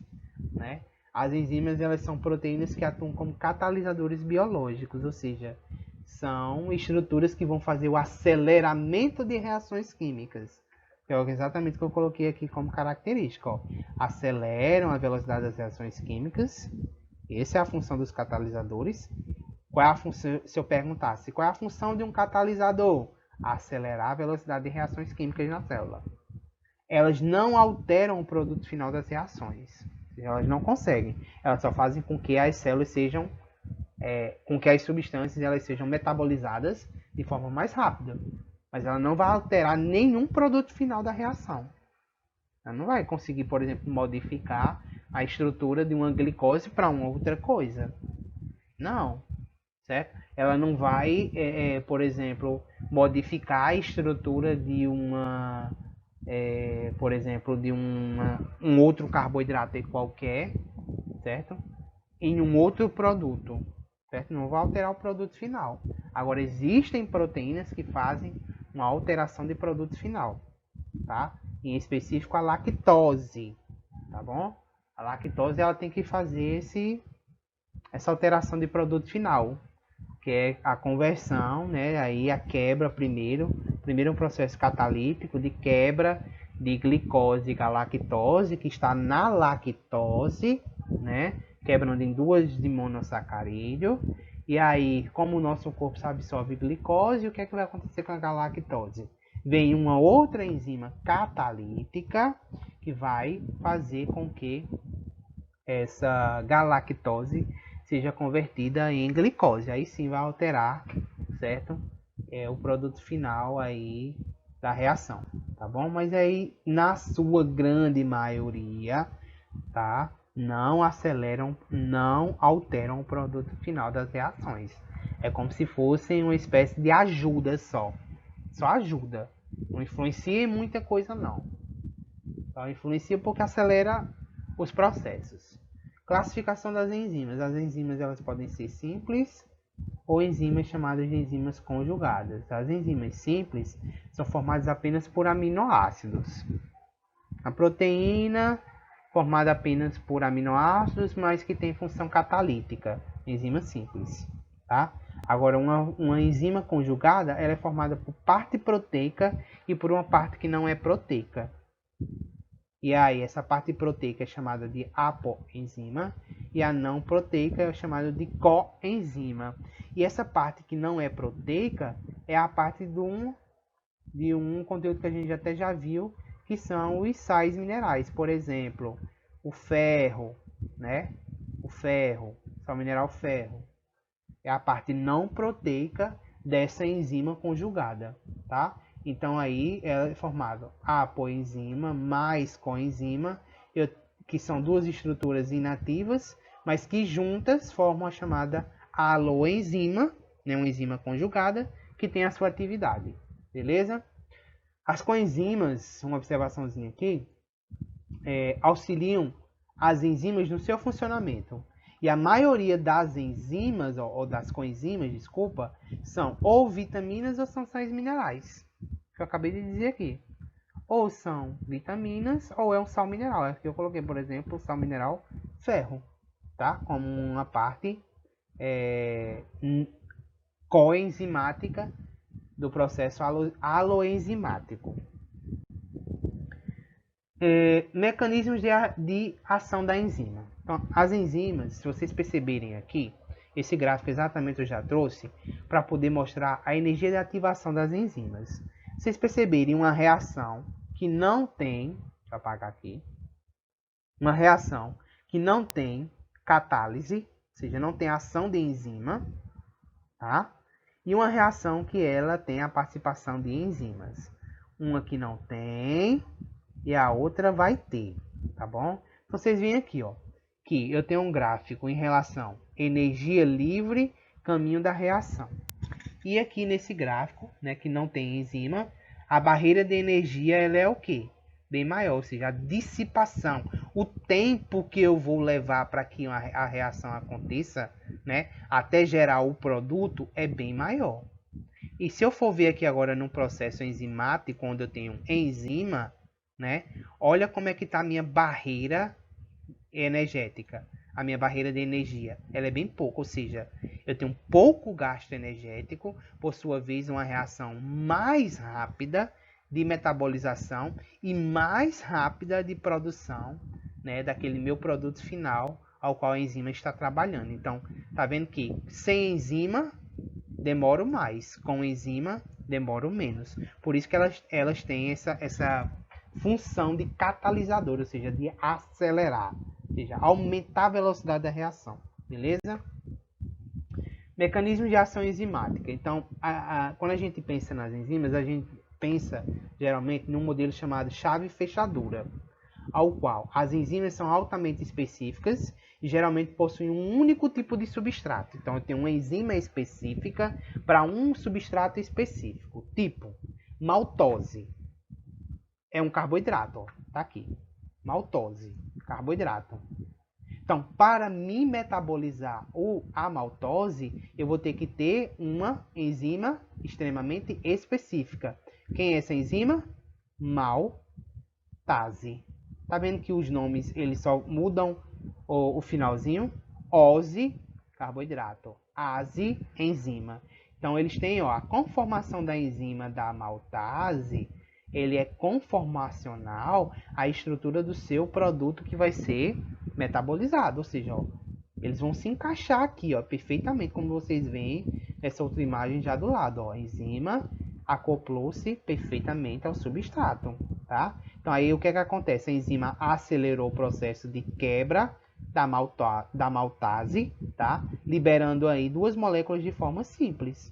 né? As enzimas, elas são proteínas que atuam como catalisadores biológicos, ou seja, são estruturas que vão fazer o aceleramento de reações químicas. Que é exatamente o que eu coloquei aqui como característica, ó. Aceleram a velocidade das reações químicas. Essa é a função dos catalisadores. Qual é a função, se eu perguntasse, qual é a função de um catalisador? Acelerar a velocidade de reações químicas na célula. Elas não alteram o produto final das reações. Elas não conseguem. Elas só fazem com que as células sejam, com que as substâncias elas sejam metabolizadas de forma mais rápida. Mas ela não vai alterar nenhum produto final da reação. Ela não vai conseguir, por exemplo, modificar a estrutura de uma glicose para uma outra coisa. Não. Certo? Ela não vai, por exemplo, modificar a estrutura de uma, por exemplo, de um outro carboidrato qualquer, certo? Em um outro produto, certo? Não vai alterar o produto final. Agora, existem proteínas que fazem uma alteração de produto final, tá? Em específico, a lactose, tá bom? A lactose, ela tem que fazer essa alteração de produto final, que é a conversão, né? Aí a quebra primeiro um processo catalítico de quebra de glicose e a lactose, que está na lactose, né? Quebrando em duas de monossacarídeo. E aí, como o nosso corpo absorve glicose, o que é que vai acontecer com a galactose? Vem uma outra enzima catalítica que vai fazer com que essa galactose seja convertida em glicose. Aí sim vai alterar, certo? O produto final aí da reação, tá bom? Mas aí, na sua grande maioria, tá? Não aceleram, não alteram o produto final das reações. É como se fossem uma espécie de ajuda só. Só ajuda. Não influencia em muita coisa, não. Só influencia porque acelera os processos. Classificação das enzimas. As enzimas elas podem ser simples ou enzimas chamadas de enzimas conjugadas. As enzimas simples são formadas apenas por aminoácidos. A proteína formada apenas por aminoácidos, mas que tem função catalítica, enzima simples, tá? Agora, uma enzima conjugada, ela é formada por parte proteica e por uma parte que não é proteica. E aí, essa parte proteica é chamada de apoenzima e a não proteica é chamada de coenzima. E essa parte que não é proteica é a parte de um conteúdo que a gente até já viu, que são os sais minerais. Por exemplo, o ferro, né? O ferro, sal mineral ferro. É a parte não proteica dessa enzima conjugada, tá? Então aí ela é formada apoenzima mais coenzima, que são duas estruturas inativas, mas que juntas formam a chamada aloenzima, né? Uma enzima conjugada que tem a sua atividade, beleza? As coenzimas, uma observaçãozinha aqui, auxiliam as enzimas no seu funcionamento. E a maioria das enzimas, ou das coenzimas, desculpa, são ou vitaminas ou são sais minerais. Que eu acabei de dizer aqui. Ou são vitaminas ou é um sal mineral. Aqui eu coloquei, por exemplo, o sal mineral ferro, tá? Como uma parte coenzimática do processo aloenzimático. Mecanismos de ação da enzima. Então, as enzimas, se vocês perceberem aqui, esse gráfico exatamente eu já trouxe para poder mostrar a energia de ativação das enzimas. Se vocês perceberem uma reação que não tem, deixa eu apagar aqui, uma reação que não tem catálise, ou seja, não tem ação de enzima, tá? E uma reação que ela tem a participação de enzimas. Uma que não tem e a outra vai ter, tá bom? Então, vocês veem aqui, ó, que eu tenho um gráfico em relação energia livre, caminho da reação. E aqui nesse gráfico, né, que não tem enzima, a barreira de energia ela é o quê? Bem maior, ou seja, a dissipação, o tempo que eu vou levar para que a reação aconteça, né, até gerar o produto é bem maior. E se eu for ver aqui agora no processo enzimático, onde eu tenho enzima, né, olha como é que está a minha barreira energética, a minha barreira de energia, ela é bem pouca, ou seja, eu tenho pouco gasto energético, por sua vez uma reação mais rápida de metabolização e mais rápida de produção, né, daquele meu produto final ao qual a enzima está trabalhando. Então, tá vendo que sem enzima demoro mais, com enzima demoro menos. Por isso que elas têm essa função de catalisador, ou seja, de acelerar, ou seja, aumentar a velocidade da reação, beleza? Mecanismos de ação enzimática. Então, quando a gente pensa nas enzimas, a gente pensa geralmente num modelo chamado chave-fechadura, ao qual as enzimas são altamente específicas e geralmente possuem um único tipo de substrato. Então, eu tenho uma enzima específica para um substrato específico, tipo maltose. É um carboidrato, ó, tá aqui. Maltose, carboidrato. Então, para me metabolizar a maltose, eu vou ter que ter uma enzima extremamente específica. Quem é essa enzima? Maltase. Tá vendo que os nomes eles só mudam o finalzinho? Ose, carboidrato. Ase, enzima. Então, eles têm a conformação da enzima da maltase, ele é conformacional à estrutura do seu produto que vai ser metabolizado, ou seja, ó, eles vão se encaixar aqui, ó, perfeitamente, como vocês veem nessa outra imagem já do lado, ó, a enzima acoplou-se perfeitamente ao substrato, tá? Então aí o que é que acontece? A enzima acelerou o processo de quebra da maltase, tá? Liberando aí duas moléculas de forma simples.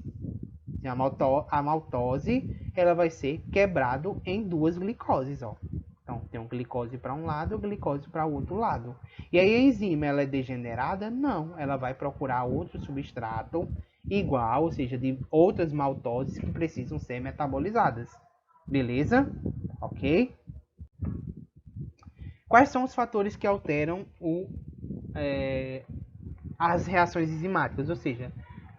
A maltose ela vai ser quebrado em duas glicoses, ó. Então, tem um glicose para um lado e glicose para o outro lado. E aí a enzima ela é degenerada? Não, ela vai procurar outro substrato igual, ou seja, de outras maltoses que precisam ser metabolizadas. Beleza? Ok? Quais são os fatores que alteram as reações enzimáticas? Ou seja,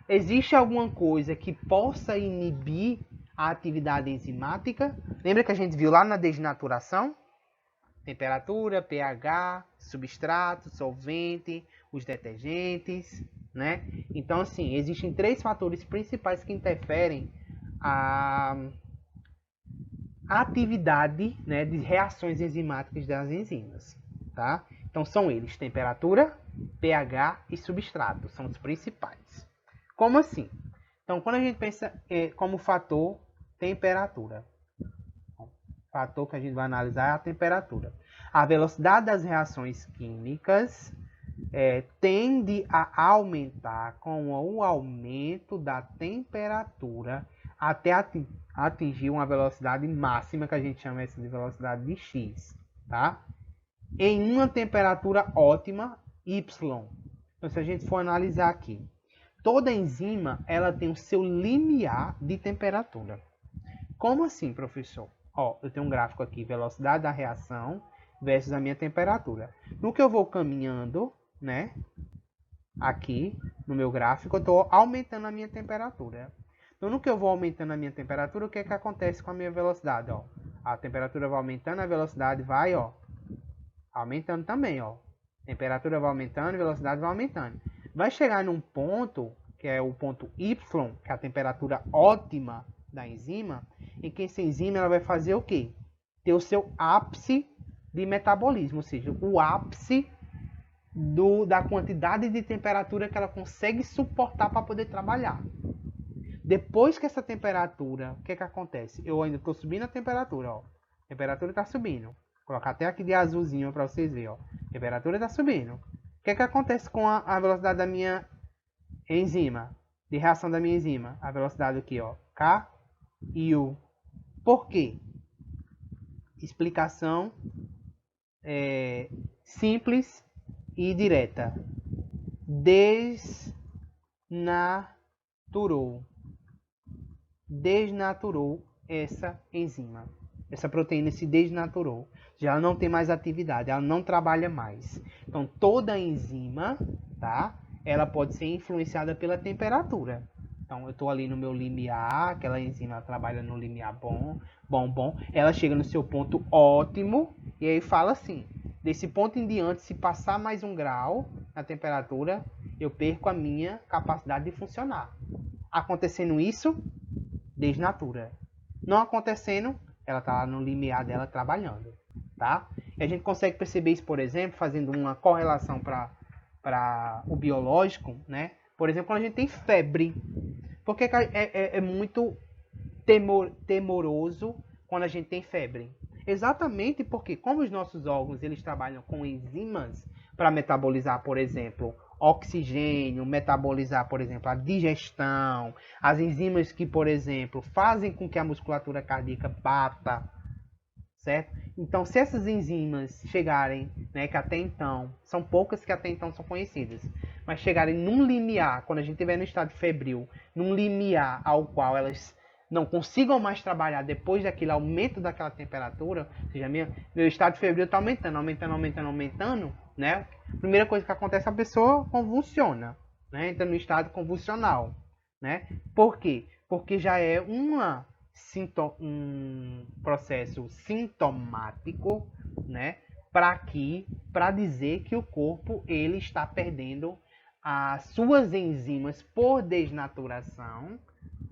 existe alguma coisa que possa inibir a atividade enzimática? Lembra que a gente viu lá na desnaturação? Temperatura, pH, substrato, solvente, os detergentes, né? Então, assim, existem três fatores principais que interferem a atividade, né, de reações enzimáticas das enzimas, tá? Então, são eles: temperatura, pH e substrato, são os principais. Como assim? Então, quando a gente pensa como fator temperatura, o fator que a gente vai analisar é a temperatura. A velocidade das reações químicas tende a aumentar com o aumento da temperatura até atingir uma velocidade máxima, que a gente chama essa de velocidade de x, tá? Em uma temperatura ótima, y. Então, se a gente for analisar aqui, toda enzima ela tem o seu limiar de temperatura. Como assim, professor? Ó, eu tenho um gráfico aqui, velocidade da reação versus a minha temperatura. No que eu vou caminhando, né, aqui no meu gráfico, eu estou aumentando a minha temperatura. Então, no que eu vou aumentando a minha temperatura, o que é que acontece com a minha velocidade? Ó? A temperatura vai aumentando, a velocidade vai, ó, aumentando também, ó. Temperatura vai aumentando, a velocidade vai aumentando. Vai chegar num ponto, que é o ponto Y, que é a temperatura ótima da enzima, em que essa enzima ela vai fazer o quê? Ter o seu ápice de metabolismo, ou seja, o ápice da quantidade de temperatura que ela consegue suportar para poder trabalhar. Depois que essa temperatura, o que é que acontece? Eu ainda estou subindo a temperatura, ó. A temperatura está subindo. Vou colocar até aqui de azulzinho para vocês verem, ó. A temperatura está subindo. O que é que acontece com a velocidade da minha enzima? De reação da minha enzima? A velocidade aqui, ó. K e U. Por quê? Explicação simples e direta. Desnaturou essa enzima. Essa proteína se desnaturou. Já ela não tem mais atividade, ela não trabalha mais. Então, toda enzima, tá? Ela pode ser influenciada pela temperatura. Então, eu estou ali no meu limiar, aquela enzima trabalha no limiar bom. Ela chega no seu ponto ótimo e aí fala assim, desse ponto em diante, se passar mais 1 grau na temperatura, eu perco a minha capacidade de funcionar. Acontecendo isso, desnatura. Não acontecendo, ela está no limiar dela trabalhando, tá? E a gente consegue perceber isso, por exemplo, fazendo uma correlação para o biológico, né? Por exemplo, quando a gente tem febre. Por que é muito temoroso quando a gente tem febre? Exatamente porque, como os nossos órgãos eles trabalham com enzimas para metabolizar, por exemplo, oxigênio, metabolizar, por exemplo, a digestão, as enzimas que, por exemplo, fazem com que a musculatura cardíaca bata, certo? Então, se essas enzimas chegarem, né, que até então, são poucas que até então são conhecidas, mas chegarem num limiar, quando a gente estiver no estado febril, num limiar ao qual elas não consigam mais trabalhar depois daquele aumento daquela temperatura, ou seja, meu estado febril está aumentando, né? A primeira coisa que acontece, a pessoa convulsiona, né? Entra no estado convulsional, né? Por quê? Porque já é um processo sintomático, né? Para dizer que o corpo ele está perdendo as suas enzimas por desnaturação,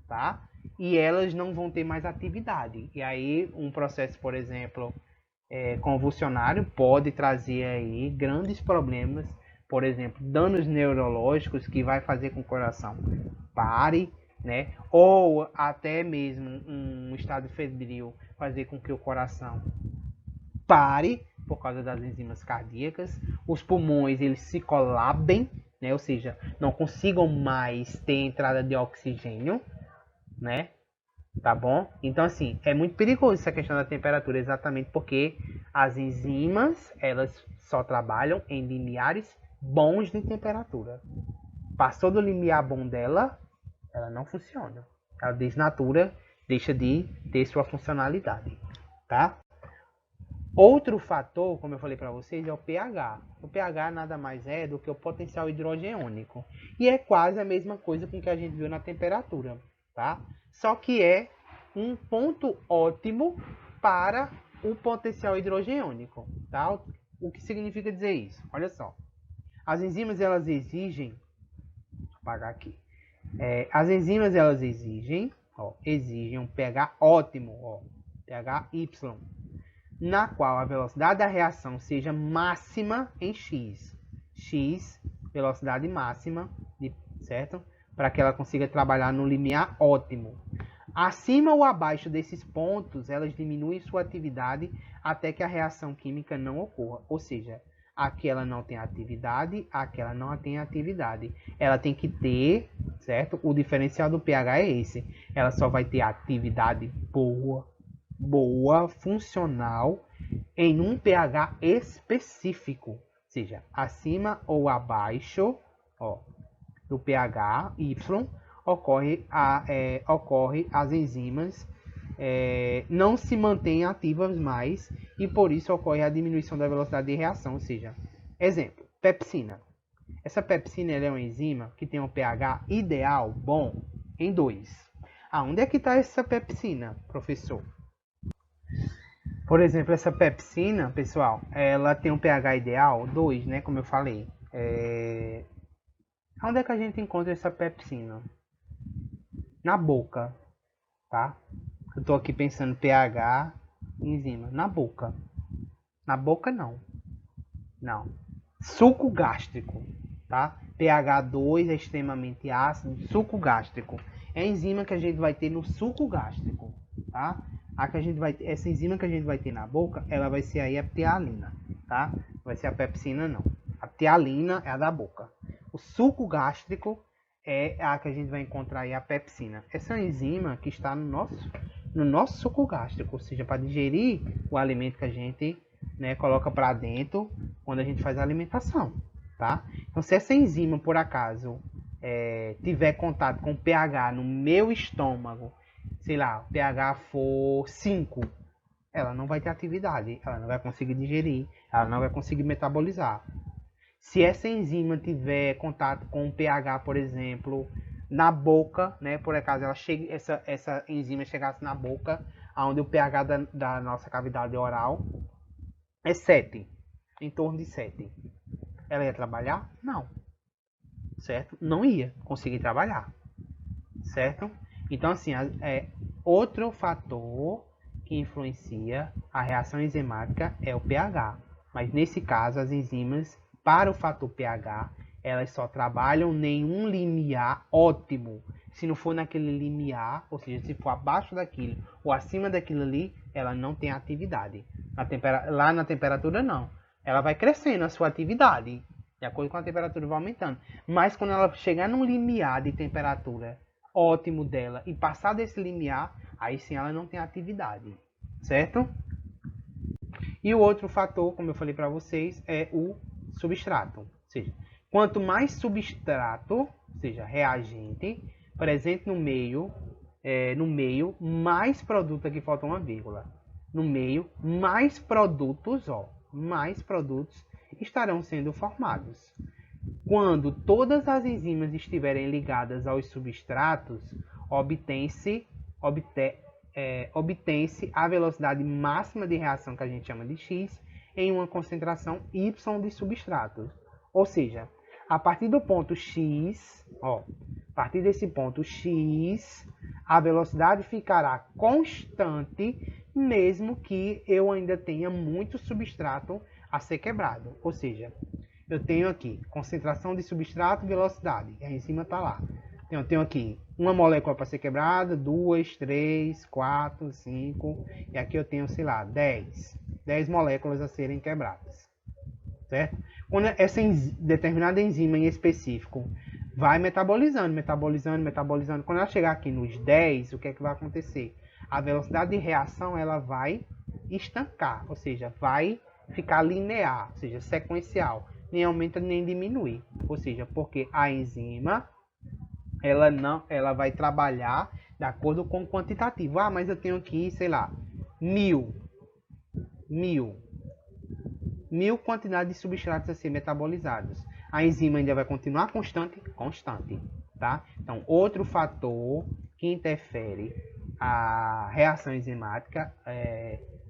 tá? E elas não vão ter mais atividade. E aí um processo, por exemplo, convulsionário pode trazer aí grandes problemas, por exemplo, danos neurológicos que vai fazer com que o coração pare, né? Ou até mesmo um estado febril fazer com que o coração pare por causa das enzimas cardíacas, os pulmões eles se colabem, né? Ou seja, não consigam mais ter entrada de oxigênio, né? Tá bom? Então, assim, é muito perigoso essa questão da temperatura, exatamente porque as enzimas, elas só trabalham em limiares bons de temperatura. Passou do limiar bom dela, ela não funciona. Ela desnatura, deixa de ter sua funcionalidade, tá? Outro fator, como eu falei para vocês, é o pH. O pH nada mais é do que o potencial hidrogênico. E é quase a mesma coisa com que a gente viu na temperatura, tá? Só que é um ponto ótimo para o potencial hidrogênico, tá? O que significa dizer isso? Olha só. As enzimas, elas exigem... Vou apagar aqui. As enzimas, elas exigem um pH ótimo, pH Y, na qual a velocidade da reação seja máxima em X. X, velocidade máxima, certo? Para que ela consiga trabalhar no limiar ótimo. Acima ou abaixo desses pontos, elas diminuem sua atividade até que a reação química não ocorra. Ou seja, aqui ela não tem atividade, aqui ela não tem atividade. Ela tem que ter, certo? O diferencial do pH é esse. Ela só vai ter atividade boa, funcional, em um pH específico. Ou seja, acima ou abaixo do pH Y, ocorre as enzimas não se mantêm ativas mais e por isso ocorre a diminuição da velocidade de reação. Ou seja, exemplo, pepsina. Essa pepsina é uma enzima que tem um pH ideal bom em 2. Aonde é que está essa pepsina, professor? Por exemplo, essa pepsina, pessoal, ela tem um pH ideal 2, né? Como eu falei. Onde é que a gente encontra essa pepsina? Na boca, tá? Eu estou aqui pensando pH, enzima, na boca. Na boca não. Não. Suco gástrico, tá? pH 2 é extremamente ácido, suco gástrico. É a enzima que a gente vai ter no suco gástrico, tá? Essa enzima que a gente vai ter na boca, ela vai ser aí a ptialina, tá? Vai ser a pepsina não. A ptialina é a da boca. O suco gástrico é a que a gente vai encontrar aí a pepsina. Essa enzima que está no nosso suco gástrico, ou seja, para digerir o alimento que a gente, né, coloca para dentro quando a gente faz a alimentação, tá? Então, se essa enzima, por acaso, tiver contato com o pH no meu estômago, sei lá, o pH for 5, ela não vai ter atividade, ela não vai conseguir digerir, ela não vai conseguir metabolizar. Se essa enzima tiver contato com o pH, por exemplo, na boca, né, por acaso essa enzima chegasse na boca, onde o pH da nossa cavidade oral é 7, em torno de 7. Ela ia trabalhar? Não. Certo? Não ia conseguir trabalhar. Certo? Então, assim, outro fator que influencia a reação enzimática é o pH. Mas, nesse caso, as enzimas, para o fator pH, elas só trabalham em um limiar ótimo. Se não for naquele limiar, ou seja, se for abaixo daquilo ou acima daquilo ali, ela não tem atividade. Lá na temperatura, não. Ela vai crescendo a sua atividade, de acordo com a temperatura vai aumentando. Mas quando ela chegar num limiar de temperatura ótimo dela e passar desse limiar, aí sim ela não tem atividade, certo? E o outro fator, como eu falei para vocês, é o substrato. Ou seja, quanto mais substrato, ou seja, reagente, presente no meio, mais produto, aqui falta uma vírgula, no meio, mais produtos estarão sendo formados. Quando todas as enzimas estiverem ligadas aos substratos, obtém-se a velocidade máxima de reação, que a gente chama de X, em uma concentração Y de substratos. Ou seja, a partir do ponto X, a partir desse ponto X, a velocidade ficará constante, mesmo que eu ainda tenha muito substrato a ser quebrado. Ou seja, eu tenho aqui concentração de substrato e velocidade. A enzima está lá. Então, eu tenho aqui uma molécula para ser quebrada, 2, 3, 4, 5. E aqui eu tenho, sei lá, 10 moléculas a serem quebradas. Certo? Quando essa determinada enzima em específico vai metabolizando. Quando ela chegar aqui nos 10, o que é que vai acontecer? A velocidade de reação ela vai estancar, ou seja, vai ficar linear, ou seja, sequencial. Nem aumenta nem diminui. Ou seja, porque a enzima ela vai trabalhar de acordo com o quantitativo. Ah, mas eu tenho aqui, sei lá, mil quantidades de substratos a ser metabolizados. A enzima ainda vai continuar constante, tá? Então, outro fator que interfere a reação enzimática,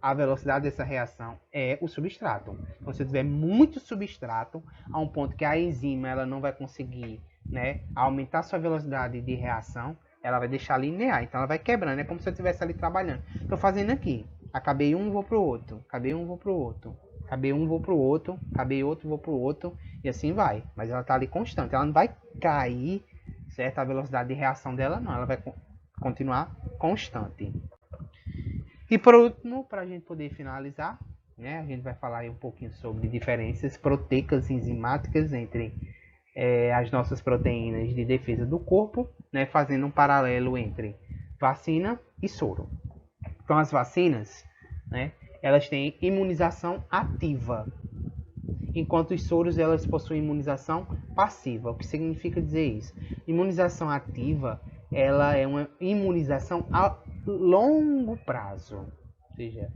a velocidade dessa reação, é o substrato. Então, se eu tiver muito substrato, a um ponto que a enzima ela não vai conseguir, né, aumentar sua velocidade de reação, ela vai deixar linear. Então, ela vai quebrando. É como se eu estivesse ali trabalhando. Estou fazendo aqui. Acabei um, vou para o outro. Acabei um, vou para o outro. Acabei um, vou para o outro. Acabei outro, vou para o outro. E assim vai. Mas ela está ali constante. Ela não vai cair, certo? A velocidade de reação dela não. Ela vai continuar constante. E por último, para a gente poder finalizar, né, a gente vai falar aí um pouquinho sobre diferenças proteicas e enzimáticas entre as nossas proteínas de defesa do corpo, né, fazendo um paralelo entre vacina e soro. Então, as vacinas, né, elas têm imunização ativa, enquanto os soros elas possuem imunização passiva. O que significa dizer isso? Imunização ativa, ela é uma imunização longo prazo. Ou seja,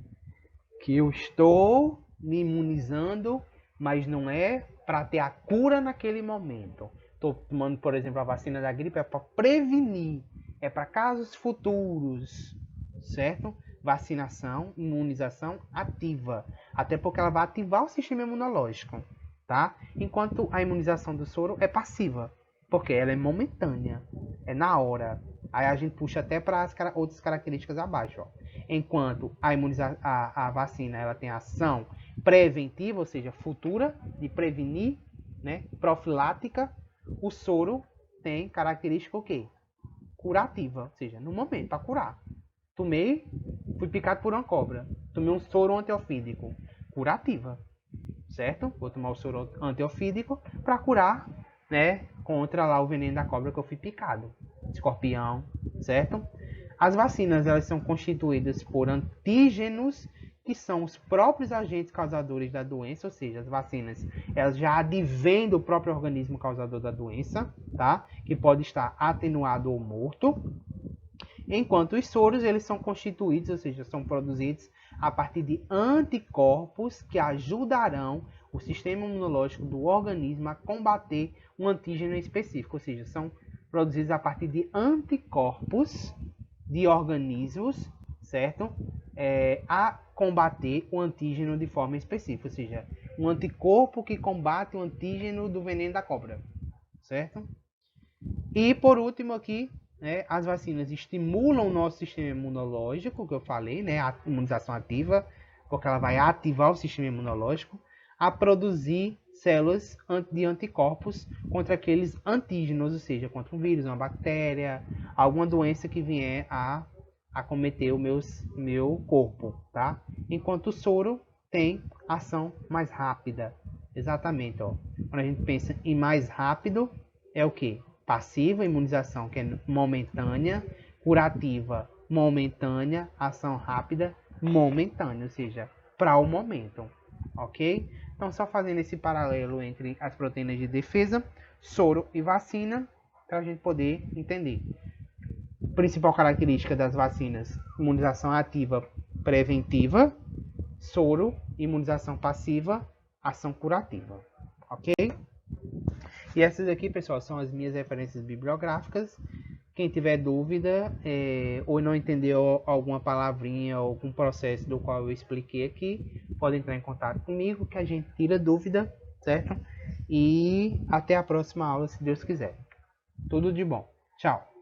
que eu estou me imunizando, mas não é para ter a cura naquele momento. Estou tomando, por exemplo, a vacina da gripe, é para prevenir, é para casos futuros, certo? Vacinação, imunização ativa, até porque ela vai ativar o sistema imunológico, tá? Enquanto a imunização do soro é passiva, porque ela é momentânea, é na hora. Aí a gente puxa até para as outras características abaixo, ó. Enquanto a vacina ela tem ação preventiva, ou seja, futura, de prevenir, né, profilática, o soro tem característica o quê? Curativa, ou seja, no momento, para curar. Tomei, fui picado por uma cobra, tomei um soro antiofídico, curativa, certo? Vou tomar o soro antiofídico para curar, né, contra lá o veneno da cobra que eu fui picado, escorpião, certo? As vacinas elas são constituídas por antígenos que são os próprios agentes causadores da doença, ou seja, as vacinas elas já advêm do próprio organismo causador da doença, tá? Que pode estar atenuado ou morto. Enquanto os soros eles são constituídos, ou seja, são produzidos a partir de anticorpos que ajudarão o sistema imunológico do organismo a combater um antígeno específico, ou seja, são produzidos a partir de anticorpos de organismos, certo? A combater o antígeno de forma específica, ou seja, um anticorpo que combate o antígeno do veneno da cobra, certo? E por último aqui, né, as vacinas estimulam o nosso sistema imunológico, que eu falei, né, a imunização ativa, porque ela vai ativar o sistema imunológico a produzir células de anticorpos contra aqueles antígenos, ou seja, contra um vírus, uma bactéria, alguma doença que vier a acometer o meu corpo, tá? Enquanto o soro tem ação mais rápida. Exatamente, ó. Quando a gente pensa em mais rápido, é o que? Passiva, imunização, que é momentânea, curativa, momentânea, ação rápida, momentânea, ou seja, para o momento, ok? Então, só fazendo esse paralelo entre as proteínas de defesa, soro e vacina, para a gente poder entender. Principal característica das vacinas: imunização ativa preventiva, soro, imunização passiva, ação curativa, ok? E essas aqui, pessoal, são as minhas referências bibliográficas. Quem tiver dúvida ou não entendeu alguma palavrinha ou algum processo do qual eu expliquei aqui, pode entrar em contato comigo que a gente tira dúvida, certo? E até a próxima aula, se Deus quiser. Tudo de bom. Tchau.